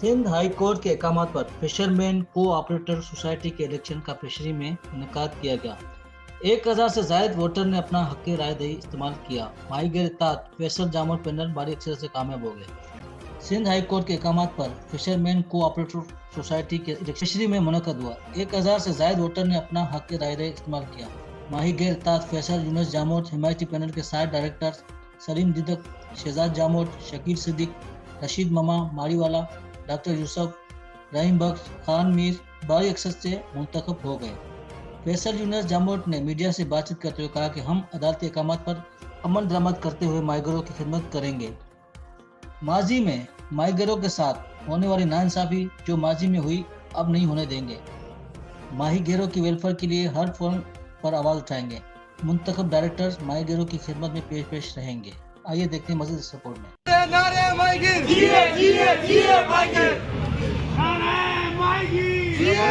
Sindh high court के अहकाम पर फिशरमैन कोऑपरेटर सोसाइटी के इलेक्शन का पेशरी में इनेकाद किया गया। 1000 से जायद वोटर ने अपना हक राय दही इस्तेमाल किया। माही गैर इत्तेहाद फैसल जामुन पैनल भारी अक्सर से कामयाब हो गए। सिंध हाई कोर्ट के अहकाम पर फिशरमैन कोऑपरेटर सोसाइटी के पेशरी में मुनक़द हुआ। 1000 से जायद वोटर ने अपना हक राय दही इस्तेमाल किया। माही गैर इत्तेहाद फैसल यूनुस जामोद हिमायती पैनल के 60 डायरेक्टर सलीम दिदक, शहजाद जामोद, शकील सिद्दीक, रशीद ममा मारीवाला, डॉक्टर यूसुफ, रहीम बख्श, खान मीर भारी अक्सर से मुंतखब हो गए। फैसल यूनुस जामोद ने मीडिया से बातचीत करते हुए कहा कि हम अदालती अहकाम पर अमल दरामद करते हुए माहीगीरों की खिदमत करेंगे। माजी में माहीगीरों के साथ होने वाली नाइंसाफी जो माजी में हुई अब नहीं होने देंगे। माहीगीरों की वेलफेयर के लिए हर फोरम पर आवाज उठाएंगे। मुंतखब डायरेक्टर्स माहीगीरों की खिदमत में पेश रहेंगे। आइए देखते हैं मज़ीद इस रिपोर्ट में। नारे माहीगीर जिए जिए जिए माहीगीर, नारे माहीगीर जिए